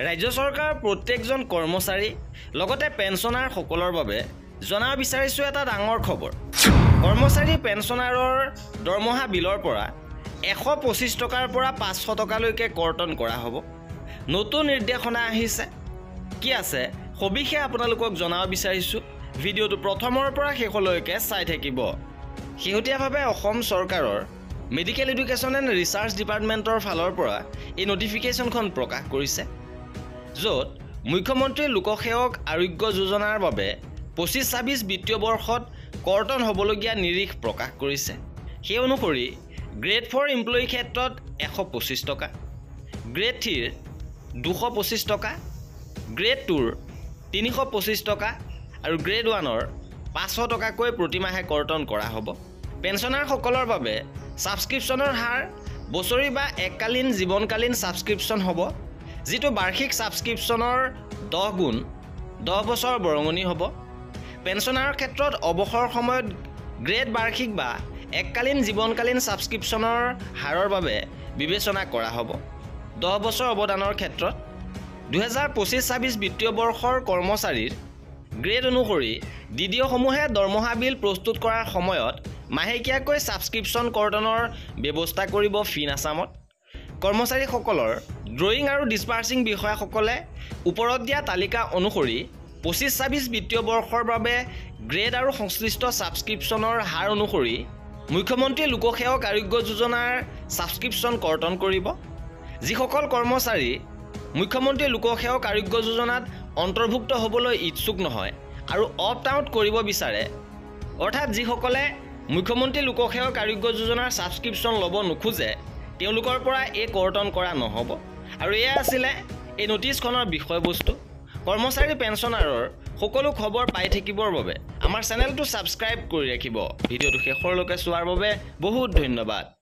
ৰাজ্য চৰকাৰৰ প্ৰত্যেকজন কৰ্মচাৰী লগতে পেঞ্চনাৰ সকলৰ বাবে জনাব বিচাৰিছো এটা ডাঙৰ খবৰ। কৰ্মচাৰী পেঞ্চনাৰৰ দৰমহা বিলৰ পৰা 125 টকাৰ পৰা 500 টকালৈকে কৰ্তন কৰা হ'ব। নতুন নিৰ্দেশনা আহিছে কি আছে সবিশেষ আপোনালোকক জনাব বিচাৰিছো। ভিডিঅ'টো প্ৰথমৰ পৰা শেষলৈকে চাই থাকিব। শেহতীয়াভাৱে অসম চৰকাৰৰ মেডিকেল এডুকেশ্যন এণ্ড ৰিচাৰ্চ ডিপাৰ্টমেণ্টৰ ফালৰ পৰা এই নটিফিকেশ্যনখন প্ৰকাশ কৰিছে, য'ত মুখ্যমন্ত্ৰী লোকসেৱক আৰোগ্য যোজনাৰ বাবে 25-26 বিত্তীয় বৰ্ষত কৰ্তন হ'বলগীয়া নিৰিখ প্ৰকাশ কৰিছে। সেই অনুসৰি গ্ৰেড 4 এমপ্লয়ীৰ ক্ষেত্ৰত 125 টকা, গ্ৰেড 3ৰ 225 টকা, গ্ৰেড 2ৰ 325 টকা আৰু গ্ৰেড 1ৰ 500 টকাকৈ প্ৰতিমাহে কৰ্তন কৰা হ'ব। পেঞ্চনাৰসকলৰ বাবে ছাবস্ক্ৰিপশ্যনৰ হাৰ বছৰি বা এককালীন জীৱনকালীন ছাবস্ক্ৰিপশ্যন হ'ব, যিটো বাৰ্ষিক ছাবস্ক্ৰিপশ্যনৰ 10 গুণ 10 বছৰ বৰঙণি হ'ব। পেঞ্চনাৰৰ ক্ষেত্ৰত অৱসৰৰ সময়ত গ্ৰেড বাৰ্ষিক বা এককালীন জীৱনকালীন ছাবস্ক্ৰিপশ্যনৰ হাৰৰ বাবে বিবেচনা কৰা হ'ব। 10 বছৰ অৱদানৰ ক্ষেত্ৰত 2025-26 বিত্তীয় বৰ্ষৰ কৰ্মচাৰীৰ গ্ৰেড অনুসৰি DDO-সমূহে দৰমহা বিল প্ৰস্তুত কৰাৰ সময়ত মাহেকীয়াকৈ ছাবস্ক্ৰিপশ্যন কৰ্তনৰ ব্যৱস্থা কৰিব ফিন আছামত। কৰ্মচাৰীসকলৰ ড্ৰয়িং আৰু ডিছপাৰ্চিং বিষয়াসকলে ওপৰত দিয়া তালিকা অনুসৰি 25-26 বিত্তীয় বৰ্ষৰ বাবে গ্ৰেড আৰু সংশ্লিষ্ট ছাবস্ক্ৰিপশ্যনৰ হাৰ অনুসৰি মুখ্যমন্ত্ৰী লোকসেৱক আৰোগ্য যোজনাৰ ছাবস্ক্ৰিপশ্যন কৰ্তন কৰিব। যিসকল কৰ্মচাৰী মুখ্যমন্ত্ৰী লোকসেৱক আৰোগ্য যোজনাত অন্তৰ্ভুক্ত হ'বলৈ ইচ্ছুক নহয় আৰু অপ্ট আউট কৰিব বিচাৰে, অৰ্থাৎ যিসকলে মুখ্যমন্ত্ৰী লোকসেৱক আৰোগ্য যোজনাৰ ছাবস্ক্ৰিপশ্যন ল'ব নোখোজে, তেওঁলোকৰ পৰা এই কৰ্তন কৰা নহ'ব। আৰু এয়া আছিলে এই নটিছখনৰ বিষয়বস্তু। কৰ্মচাৰী পেঞ্চনাৰৰ সকলো খবৰ পাই থাকিবৰ বাবে আমাৰ চেনেলটো ছাবস্ক্ৰাইব কৰি ৰাখিব। ভিডিঅ'টো শেষৰলৈকে চোৱাৰ বাবে বহুত ধন্যবাদ।